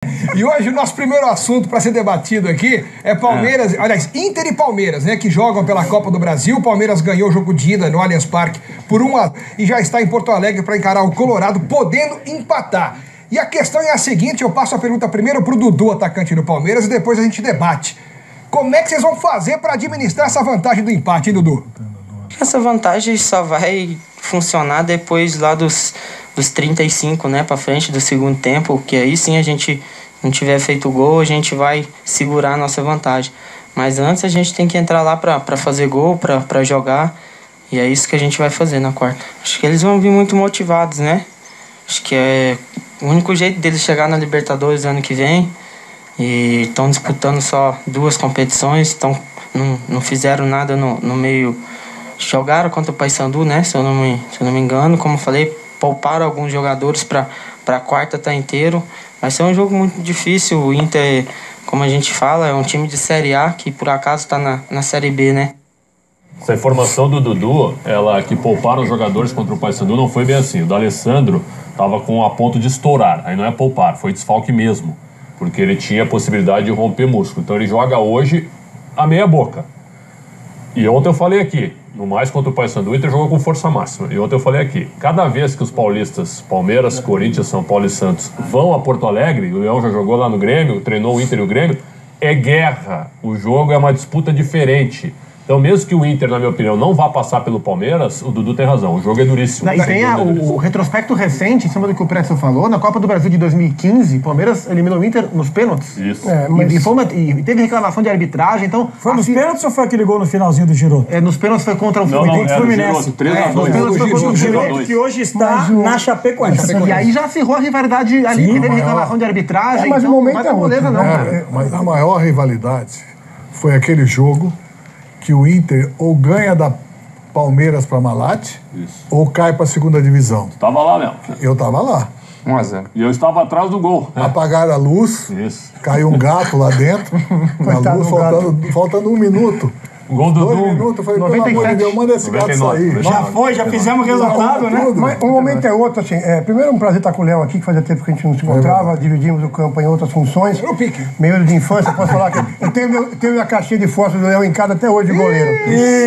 E hoje o nosso primeiro assunto para ser debatido aqui é Palmeiras, aliás, Inter e Palmeiras, né, que jogam pela Copa do Brasil. O Palmeiras ganhou o jogo de ida no Allianz Parque por 1-0 e já está em Porto Alegre para encarar o Colorado, podendo empatar. E a questão é a seguinte, eu passo a pergunta primeiro pro Dudu, atacante do Palmeiras, e depois a gente debate. Como é que vocês vão fazer para administrar essa vantagem do empate, hein, Dudu? Essa vantagem só vai funcionar depois lá dos 35, né, para frente do segundo tempo, que aí sim a gente não tiver feito o gol, a gente vai segurar a nossa vantagem. Mas antes a gente tem que entrar lá para fazer gol, para jogar, e é isso que a gente vai fazer na quarta. Acho que eles vão vir muito motivados, né? Acho que é o único jeito deles chegar na Libertadores ano que vem, e estão disputando só 2 competições, não fizeram nada no meio. Jogaram contra o Paysandu, né? Se eu não me engano, como eu falei, pouparam alguns jogadores para a quarta tá inteiro. Vai ser um jogo muito difícil. O Inter, como a gente fala, é um time de Série A que por acaso está na Série B, né? Essa informação do Dudu, ela que pouparam os jogadores contra o Paysandu, não foi bem assim. O D'Alessandro estava com a ponto de estourar. Aí não é poupar, foi desfalque mesmo. Porque ele tinha a possibilidade de romper músculo. Então ele joga hoje a meia boca. E ontem eu falei aqui, no mais contra o Paysandu, o Inter jogou com força máxima. E ontem eu falei aqui, cada vez que os paulistas, Palmeiras, Corinthians, São Paulo e Santos, vão a Porto Alegre, o Leão já jogou lá no Grêmio, treinou o Inter e o Grêmio, é guerra. O jogo é uma disputa diferente. Então, mesmo que o Inter, na minha opinião, não vá passar pelo Palmeiras, o Dudu tem razão. O jogo é duríssimo. E tem o retrospecto recente, em cima do que o Pretzel falou, na Copa do Brasil de 2015, o Palmeiras eliminou o Inter nos pênaltis. Isso. E teve reclamação de arbitragem, então... Foi nos pênaltis ou foi aquele gol no finalzinho do Giroto? Nos pênaltis foi contra o Fluminense. 3-2. Nos pênaltis foi contra o Giroto, que hoje está na Chapecoense. E aí já acirrou a rivalidade ali, que teve reclamação de arbitragem. Mas o momento é outro, não, né? Mas a maior rivalidade foi aquele jogo que o Inter ou ganha da Palmeiras para Malate, ou cai para a segunda divisão. Tava lá, Léo. Eu tava lá. 1-0. E eu estava atrás do gol. Apagaram a luz, Isso. caiu um gato lá dentro, na luz, faltando 1 minuto. O gol do 2 Dudu. minutos, eu falei, pelo amor de Deus, manda esse gato 99. sair. Já fizemos o resultado, né? Mas um momento é outro, assim. Primeiro, um prazer estar com o Léo aqui, que fazia tempo que a gente não se encontrava, dividimos o campo em outras funções. Meio de infância, posso falar que eu tenho minha caixinha de fósforo do Léo em casa até hoje de goleiro.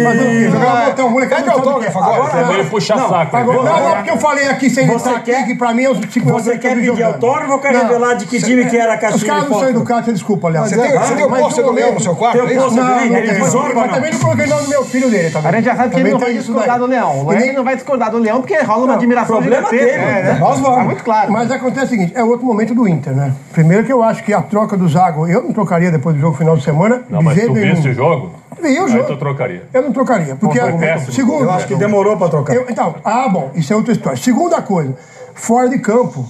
Mas eu jogava botão, moleque. Cadê o autógrafo agora? Você veio puxar saco. Não, porque eu falei aqui sem ele estar aqui, que pra mim é os 5 anos. Você quer pedir autógrafo ou quer revelar de que time que era a caixinha Os caras de não são fósforo? educados, você desculpa, Léo. Você tem o pôster do Leão no seu quarto? Tem o pôster Não, dele, não televisor, tem. Mas também não coloquei o nome do meu filho dele, tá? A gente já sabe que ele não vai discordar do Leão. Ele não vai discordar do Leão porque rola uma admiração problema dele, né? nós vamos. Tá muito claro. Mas acontece o seguinte, é outro momento do Inter, né? Primeiro que eu acho que a troca do Zago, eu não trocaria depois do jogo final de semana, Não, de mas jeito tu nenhum. viste o jogo? Vi o Aí jogo. tu trocaria. Eu não trocaria, porque... Foi péssimo. Segundo, Eu acho que demorou pra trocar. Bom, isso é outra história. Segunda coisa, fora de campo,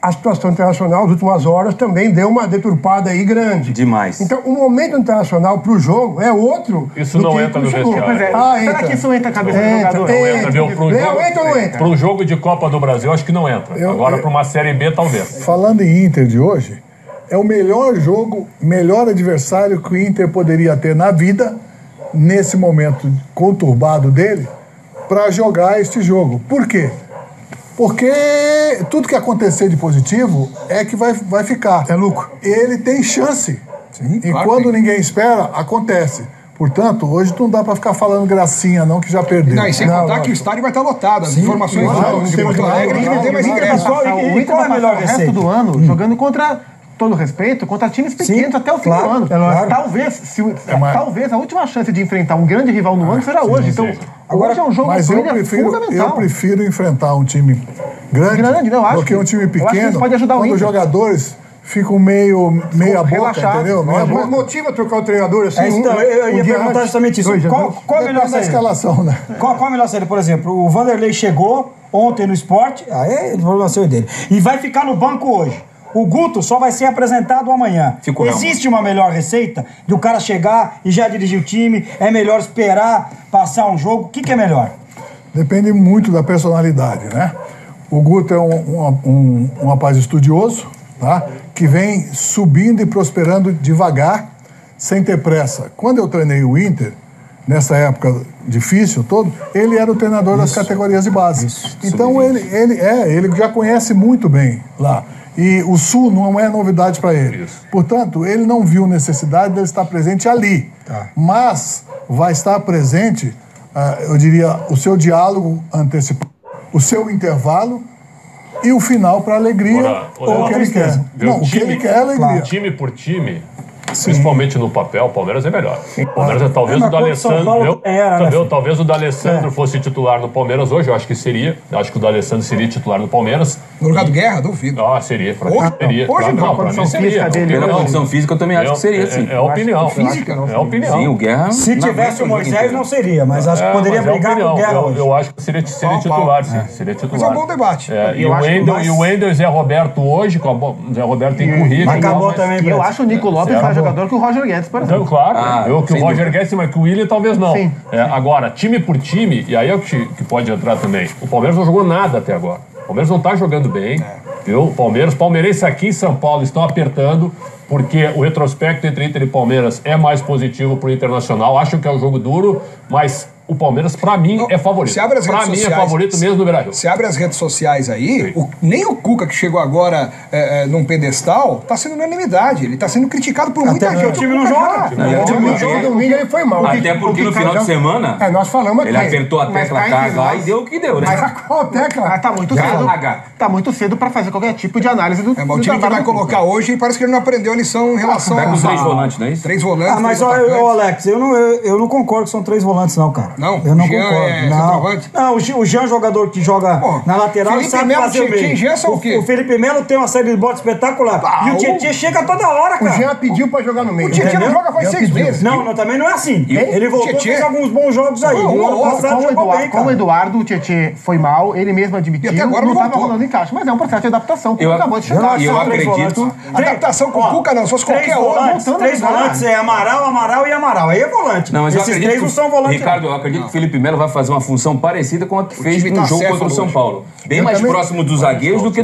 a situação internacional das últimas horas também deu uma deturpada aí grande. Demais. Então, o momento internacional pro jogo é outro. Isso do não que entra no chegou. vestiário. Será que isso entra na cabeça do jogador? Entra, viu? Léo, entra ou não entra? Para um jogo de Copa do Brasil, acho que não entra. Agora, para uma Série B, talvez. Falando em Inter de hoje, é o melhor jogo, melhor adversário que o Inter poderia ter na vida, nesse momento conturbado dele, para jogar este jogo. Por quê? Porque tudo que acontecer de positivo é que vai ficar. É lucro. Ele tem chance. Sim, e claro quando ninguém espera, acontece. Portanto, hoje não dá para ficar falando gracinha, não, que já perdeu. Não, e sem contar que o estádio vai estar lotado. As informações de Porto Alegre que tem mais ingressos. O Inter vai passar o resto do ano jogando contra... todo respeito, contra times pequenos até o fim do ano. Talvez a última chance de enfrentar um grande rival no ano será hoje. Então, agora hoje é um jogo fundamental. Eu prefiro enfrentar um time grande do que um time pequeno, pode ajudar quando os jogadores ficam meia boca, entendeu? Mas motiva trocar o treinador assim? Então, eu ia perguntar justamente isso. Qual a melhor saída? Escalação, né? Qual a melhor saída? Por exemplo, o Vanderlei chegou ontem no Sport, aí o problema seu dele, e vai ficar no banco hoje. O Guto só vai ser apresentado amanhã. Existe uma melhor receita de o cara chegar e já dirigir o time? É melhor esperar passar um jogo? O que é melhor? Depende muito da personalidade, né? O Guto é um rapaz estudioso, tá? Que vem subindo e prosperando devagar, sem ter pressa. Quando eu treinei o Inter, nessa época difícil todo, ele era o treinador das categorias de base. Então ele já conhece muito bem lá. E o Sul não é novidade para ele. Isso. Portanto, ele não viu necessidade de estar presente ali. Mas vai estar presente, eu diria, o seu diálogo antecipado, o seu intervalo e o final para alegria ou o que ele quer. Não, o que ele quer é alegria. Time por time, principalmente no papel, o Palmeiras é melhor. O Palmeiras talvez o D'Alessandro. Talvez o D'Alessandro fosse titular no Palmeiras hoje, eu acho que seria. Eu acho que o D'Alessandro seria titular no Palmeiras. No lugar do Guerra, duvido. Seria. Pra mim seria. Hoje não, pra mim seria. Pela condição física, eu também acho que seria, sim. É opinião. Física? É opinião. Sim, o Guerra. Se tivesse o Moisés, não seria, mas acho que poderia brigar com o Guerra hoje. Eu acho que seria titular, sim. Seria titular. Mas é um bom debate. E o Wendel e o Zé Roberto hoje, o Zé Roberto tem currículo. Mas acabou também. E eu acho o Nico Lopes mais jogador que o Roger Guedes, por exemplo. Então, claro, que o Roger Guedes, mas que o Willian talvez não. Agora, time por time, e aí é o que pode entrar também. O Palmeiras não jogou nada até agora. O Palmeiras não está jogando bem. Viu? Palmeirenses aqui em São Paulo estão apertando, porque o retrospecto entre Inter e Palmeiras é mais positivo para o Internacional. Acham que é um jogo duro, mas o Palmeiras, pra mim, é favorito. Pra mim, é favorito mesmo no Beira-Rio. Se abre as redes sociais aí, nem o Cuca, que chegou agora num pedestal, tá sendo unanimidade. Ele tá sendo criticado por muita gente. O time não joga. O time não joga, domingo ele foi mal. Até porque no final de semana, nós falamos aqui. ele apertou a tecla carga e deu o que deu, né? Mas qual tecla? Tá muito cedo. Tá muito cedo pra fazer qualquer tipo de análise do mas o time que vai colocar hoje, parece que ele não aprendeu a lição em relação a... com 3 volantes, não é isso? 3 volantes. Mas, Alex, eu não concordo que são 3 volantes, não, cara. Não? Eu não concordo. Não, o Jean, jogador que joga na lateral, Felipe sabe Melo, fazer o meio. Jean são o quê? O Felipe Melo tem uma série de botas espetacular. E o Tietchan chega toda hora, cara. O Jean pediu pra jogar no meio. O Tietchan não joga faz 6 meses. Não, também não é assim. Ele voltou, fez alguns bons jogos aí. No ano passado jogou bem, cara. Com o Eduardo, o Tietchan foi mal, ele mesmo admitiu. E até agora não tava rolando encaixe. Mas é um processo de adaptação. O Cuca acabou de chegar. Eu acredito... Adaptação com o Cuca não, se fosse qualquer outro. 3 volantes é Amaral e Amaral. Aí é volante. Não, mas esses 3 não são volantes. Ricardo, eu acredito que o Felipe Melo vai fazer uma função parecida com a que fez no jogo contra o São Paulo. Bem mais próximo dos zagueiros do que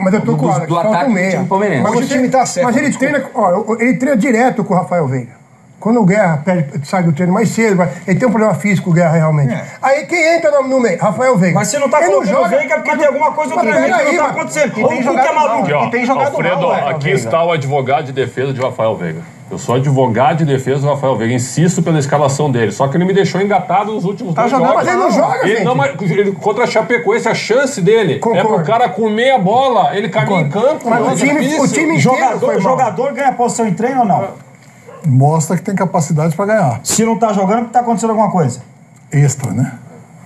mas eu tô com do ataque do time palmeirense. Mas o time tá certo. Mas ele treina direto com o Rafael Veiga. Quando o Guerra sai do treino mais cedo, ele tem um problema físico, o Guerra, realmente. Aí quem entra no meio? Rafael Veiga. Mas você não tá colocando o Veiga porque tem alguma coisa no treinamento que não tá acontecendo. Ou o Cuca é maluco. E tem jogado Alfredo, aqui está o advogado de defesa de Rafael Veiga. Eu sou advogado de defesa do Rafael Veiga. Insisto pela escalação dele. Só que ele me deixou engatado nos últimos 2 jogos. Mas ele não joga, gente. Não, mas contra a Chapecoense, a chance dele é pro cara comer a bola. Ele caminha em campo. Mas o time jogador ganha posição em treino ou não? Mostra que tem capacidade para ganhar. Se não tá jogando, tá acontecendo alguma coisa. Extra, né?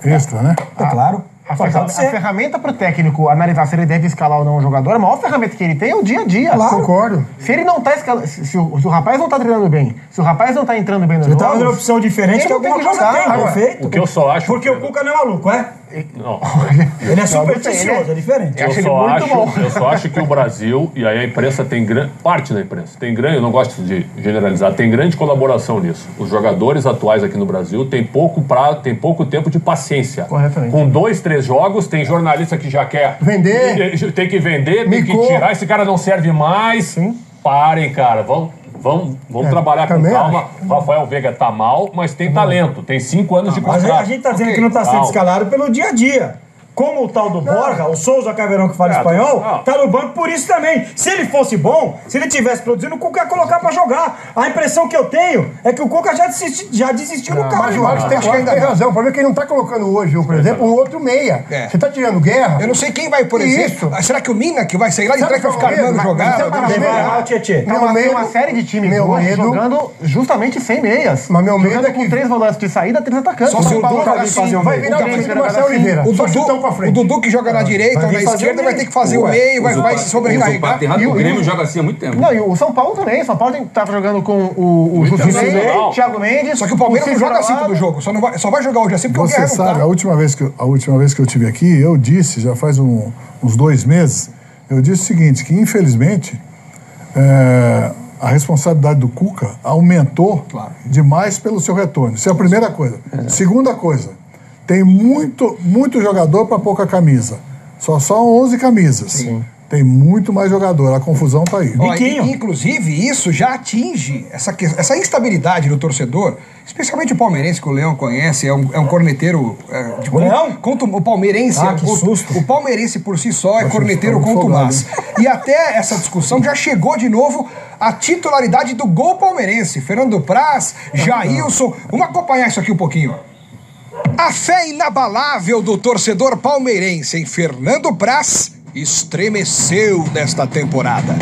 É claro. A ferramenta para o técnico analisar se ele deve escalar ou não o jogador, a maior ferramenta que ele tem é o dia a dia. Claro. Concordo. Se ele não tá escalando, se o rapaz não tá treinando bem, se o rapaz não tá entrando bem nos jogos... Ele tá fazendo opção diferente que alguma coisa tem, perfeito. O que eu só acho... Porque o Cuca não é maluco, é? Não. Ele é supersticioso, é diferente. Eu só acho que o Brasil, e aí a imprensa tem grande... Parte da imprensa tem grande... Eu não gosto de generalizar, tem grande colaboração nisso. Os jogadores atuais aqui no Brasil têm pouco tempo de paciência. Corretamente. Com 2, 3 jogos, tem jornalista que já quer... Vender. Tem que vender, tem que tirar. Esse cara não serve mais. Sim. Parem, cara. Vamos trabalhar com calma. O Rafael Veiga tá mal, mas tem talento. Tem 5 anos de contrato. Mas a gente tá dizendo que não tá sendo escalado pelo dia a dia. Como o tal do Borja, o Souza Caveirão que fala espanhol, tá no banco por isso também. Se ele fosse bom, se ele tivesse produzindo, o Cuca ia colocar pra jogar. A impressão que eu tenho é que o Cuca já desistiu do cara. Mas o Marcos tem razão. O problema é que ele não tá colocando hoje, por exemplo, um outro meia. Você tá tirando Guerra. Eu não sei quem vai, por exemplo. Será que o Mina que vai sair lá de trás vai ficar armando jogar? Tem uma série de times hoje jogando justamente sem meias. Mas meu medo é com 3 volantes de saída, 3 atacantes. Só se o Dudu vai virar o Marcelo Oliveira. O Dudu que joga na direita ou na esquerda vai ter que fazer o meio, vai se sobrecarregar. O Grêmio joga assim há muito tempo. Não, e o São Paulo também. O São Paulo tava jogando com o Jusilei, Thiago Mendes. Só que o Palmeiras não joga assim todo jogo. Só vai jogar hoje assim porque o Guerra não tá. Você sabe, a última vez que eu estive aqui, eu disse, já faz uns 2 meses, eu disse o seguinte, que infelizmente a responsabilidade do Cuca aumentou demais pelo seu retorno. Isso é a primeira coisa. Segunda coisa, tem muito jogador para pouca camisa. Só 11 camisas. Sim. Tem muito mais jogador, a confusão tá aí. Ó, inclusive, isso já atinge essa instabilidade do torcedor, especialmente o palmeirense, que o Leão conhece, é um corneteiro... O Leão? O palmeirense... que susto. O palmeirense por si só é corneteiro contumaz. E até essa discussão já chegou de novo a titularidade do gol palmeirense. Fernando Praz, Jailson... Vamos acompanhar isso aqui um pouquinho, ó. A fé inabalável do torcedor palmeirense em Fernando Praz estremeceu nesta temporada.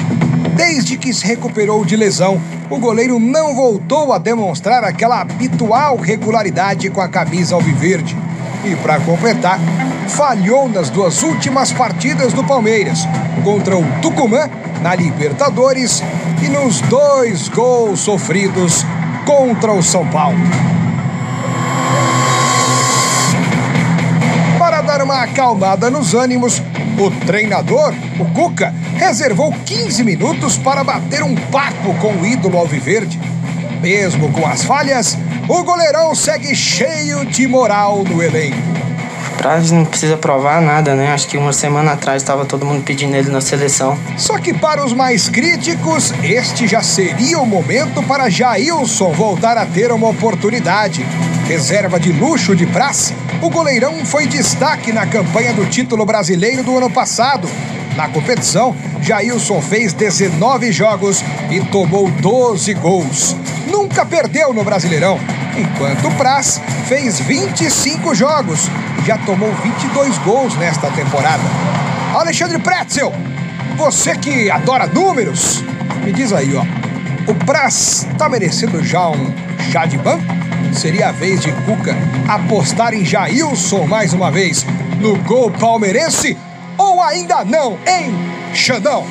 Desde que se recuperou de lesão, o goleiro não voltou a demonstrar aquela habitual regularidade com a camisa alviverde. E para completar, falhou nas 2 últimas partidas do Palmeiras, contra o Tucumã na Libertadores e nos 2 gols sofridos contra o São Paulo. Para dar uma acalmada nos ânimos, o treinador, o Cuca, reservou 15 minutos para bater um papo com o ídolo alviverde. Mesmo com as falhas, o goleirão segue cheio de moral no elenco. Praz não precisa provar nada, né? Acho que uma semana atrás estava todo mundo pedindo ele na seleção. Só que para os mais críticos, este já seria o momento para Jailson voltar a ter uma oportunidade. Reserva de luxo de Praz, o goleirão foi destaque na campanha do título brasileiro do ano passado. Na competição, Jailson fez 19 jogos e tomou 12 gols. Nunca perdeu no Brasileirão, enquanto Praz fez 25 jogos. Já tomou 22 gols nesta temporada. Alexandre Pretzel, você que adora números, me diz aí, ó. O Praz tá merecendo já um chá de banco? Seria a vez de Cuca apostar em Jailson mais uma vez no gol palmeirense? Ou ainda não, hein, Xandão?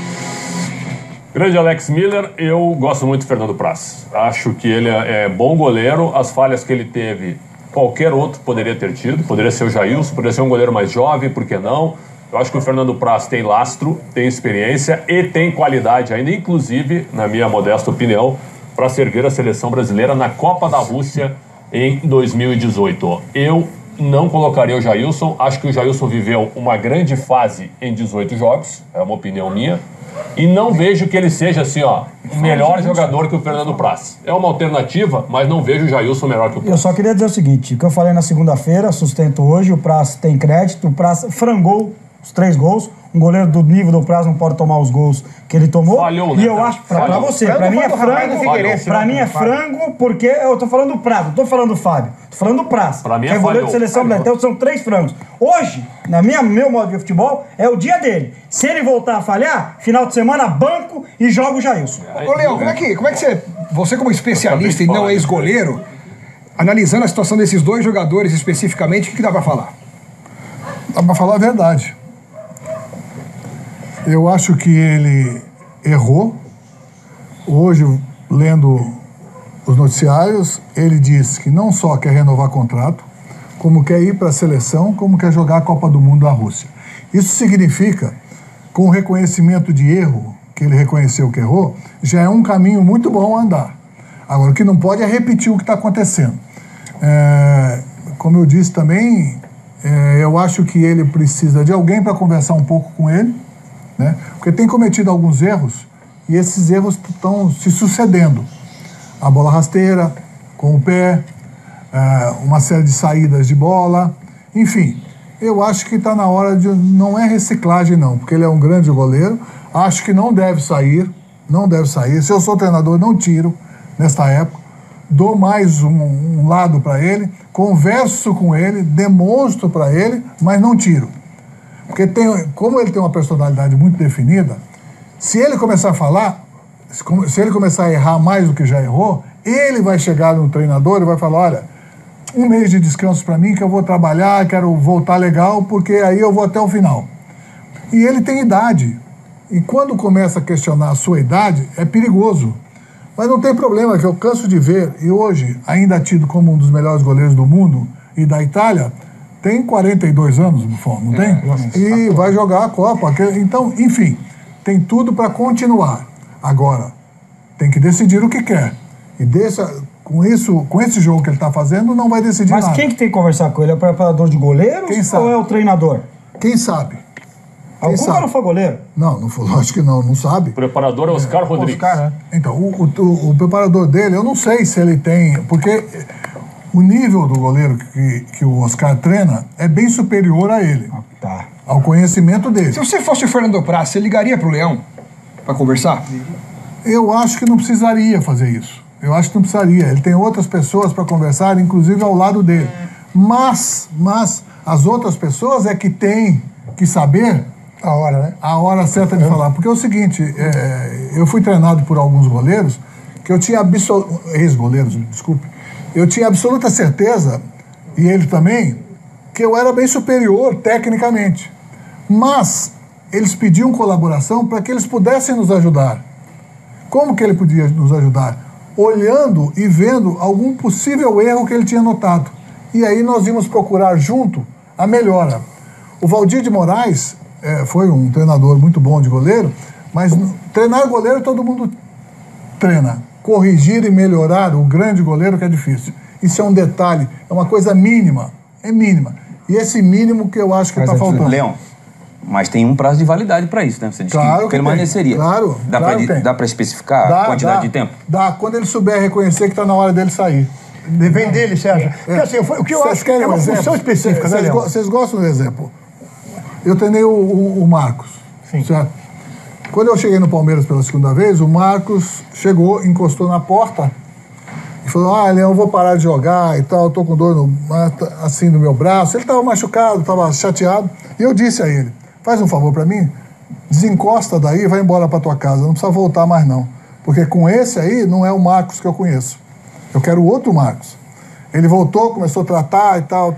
Grande Alex Miller, eu gosto muito do Fernando Praz. Acho que ele é bom goleiro. As falhas que ele teve, qualquer outro poderia ter tido. Poderia ser o Jailson, poderia ser um goleiro mais jovem, por que não? Eu acho que o Fernando Praz tem lastro, tem experiência e tem qualidade ainda, inclusive, na minha modesta opinião, para servir a seleção brasileira na Copa da Rússia em 2018. Eu não colocaria o Jailson. Acho que o Jailson viveu uma grande fase em 18 jogos, é uma opinião minha. E não vejo que ele seja, assim, ó, melhor jogador que o Fernando Praz. É uma alternativa, mas não vejo o Jailson melhor que o Praz. Eu só queria dizer o seguinte, o que eu falei na segunda-feira, sustento hoje, o Praz tem crédito, o Praz frangou os 3 gols. Um goleiro do nível do Praz não pode tomar os gols que ele tomou. Falhou, né? E eu acho, pra você, pra mim é frango. Pra mim é frango, porque eu tô falando do Praz, não tô falando do Fábio. Tô falando do Praz. Pra mim que é goleiro de seleção brasileira. Então são 3 frangos. Hoje, meu modo de ver futebol, é o dia dele. Se ele voltar a falhar, final de semana, banco e joga o Jailson. Ô, Leão, como é que você como especialista e não ex-goleiro, analisando a situação desses 2 jogadores especificamente, o que dá pra falar? Dá pra falar a verdade. Eu acho que ele errou. Hoje, lendo os noticiários, ele disse que não só quer renovar contrato, como quer ir para a seleção, como quer jogar a Copa do Mundo da Rússia. Isso significa, com o reconhecimento de erro, que ele reconheceu que errou, já é um caminho muito bom a andar. Agora, o que não pode é repetir o que está acontecendo. Como eu disse também, eu acho que ele precisa de alguém para conversar um pouco com ele, né? Porque tem cometido alguns erros e esses erros estão se sucedendo. A bola rasteira, com o pé, uma série de saídas de bola, enfim. Eu acho que está na hora de... Não é reciclagem, não, porque ele é um grande goleiro. Acho que não deve sair, não deve sair. Se eu sou treinador, não tiro nesta época. Dou mais um lado para ele, converso com ele, demonstro para ele, mas não tiro. Porque como ele tem uma personalidade muito definida, se ele começar a falar, se ele começar a errar mais do que já errou, ele vai chegar no treinador e vai falar, olha, um mês de descanso para mim que eu vou trabalhar, quero voltar legal, porque aí eu vou até o final. E ele tem idade. E quando começa a questionar a sua idade, é perigoso. Mas não tem problema, que eu canso de ver, e hoje, ainda tido como um dos melhores goleiros do mundo e da Itália, tem 42 anos, Buffon, não tem? E vai jogar a Copa. Então, enfim, tem tudo para continuar. Agora, tem que decidir o que quer. E com esse jogo que ele está fazendo, não vai decidir nada. Mas quem que tem que conversar com ele? É o preparador de goleiros ou é o treinador? Quem sabe? O Cuca não foi goleiro? Não, não foi, lógico que não sabe. O preparador é Oscar Rodrigues. Oscar, né? Então, o preparador dele, eu não sei se ele tem... Porque o nível do goleiro que o Oscar treina é bem superior a ele. Tá. Ao conhecimento dele. Se você fosse o Fernando Praz, você ligaria pro Leão para conversar? Eu acho que não precisaria fazer isso. Eu acho que não precisaria. Ele tem outras pessoas para conversar, inclusive ao lado dele. Mas as outras pessoas é que têm que saber a hora, né? A hora certa de falar. Porque é o seguinte, eu fui treinado por alguns goleiros que eu tinha ex-goleiros, desculpe. Eu tinha absoluta certeza, e ele também, que eu era bem superior tecnicamente. Mas eles pediam colaboração para que eles pudessem nos ajudar. Como que ele podia nos ajudar? Olhando e vendo algum possível erro que ele tinha notado. E aí nós íamos procurar junto a melhora. O Valdir de Moraes foi um treinador muito bom de goleiro, mas treinar goleiro todo mundo treina. Corrigir e melhorar o grande goleiro que é difícil. Isso é um detalhe, é uma coisa mínima, é mínima. E esse mínimo que eu acho que está faltando. Leão, mas tem um prazo de validade para isso, né? Você disse que permaneceria. Claro, dá para especificar a quantidade de tempo? Dá, quando ele souber reconhecer que está na hora dele sair. Depende dele, Sérgio. Porque assim, o que eu acho que é uma função específica, né, Leão? Vocês gostam do exemplo? Eu treinei o Marcos, certo? Quando eu cheguei no Palmeiras pela segunda vez, o Marcos chegou, encostou na porta e falou, Leão, eu vou parar de jogar e tal, eu tô com dor assim no meu braço. Ele estava machucado, estava chateado. E eu disse a ele, faz um favor para mim, desencosta daí e vai embora para tua casa, não precisa voltar mais não. Porque com esse aí não é o Marcos que eu conheço. Eu quero o outro Marcos. Ele voltou, começou a tratar e tal.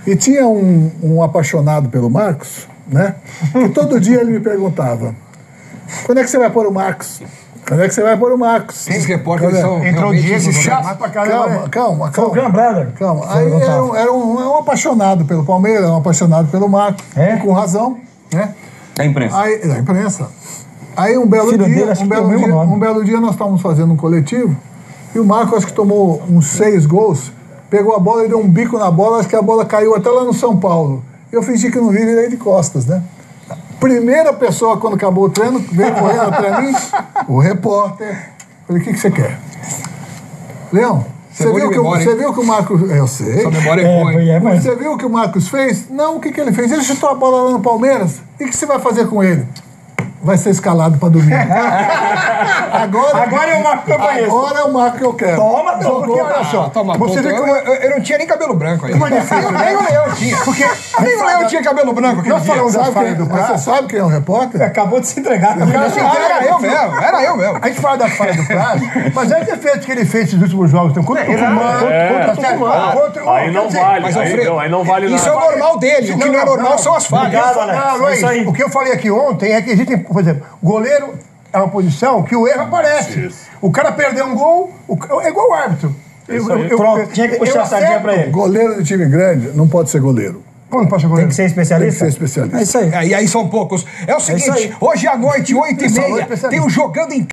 E tinha um apaixonado pelo Marcos, né? Que todo dia ele me perguntava, quando é que você vai pôr o Marcos? Quando é que você vai pôr o Marcos? Esses repórteres são entrou o Diego, chato pra caramba. Calma. Calma. Aí era um apaixonado pelo Palmeiras, um apaixonado pelo Marcos. E com razão, né? Da imprensa. Da imprensa. Aí um belo dia nós estávamos fazendo um coletivo e o Marcos acho que tomou uns 6 gols, pegou a bola e deu um bico na bola, acho que a bola caiu até lá no São Paulo. Eu fingi que não vi, virei de costas, né? Primeira pessoa, quando acabou o treino, veio correndo até mim, o repórter. Falei, o que você quer? Leão, você viu que o Marcos... Eu sei. Sua memória é boa, hein? Você viu o que o Marcos fez? Não, o que ele fez? Ele chutou a bola lá no Palmeiras. E o que você vai fazer com ele? Vai ser escalado para domingo. Agora é o Marco que eu conheço. Agora é o Marco que eu quero. Porque olha só. Você vê que eu não tinha nem cabelo branco aí. Como é difícil, né? Nem o Leão tinha. Porque nem o Leão tinha cabelo branco. Nós falamos da falha do Praz. Você sabe quem é o repórter? Acabou de se entregar. Era eu mesmo. A gente fala da falha do Praz, mas é defeito que ele fez esses últimos jogos. Contra o Tucumã. Aí não vale. Aí não vale nada. Isso é o normal dele. O que não é normal são as falhas. O que eu falei aqui ontem é que existem, por exemplo, goleiro é uma posição que o erro aparece. O cara perdeu um gol, é igual o árbitro. Pronto, tinha que puxar a sardinha pra ele. Goleiro de time grande não pode ser goleiro. Como não pode ser goleiro? Tem que ser especialista? Tem que ser especialista. É isso aí. E aí são poucos. É o seguinte, hoje à noite, 8h30, tem o Jogando em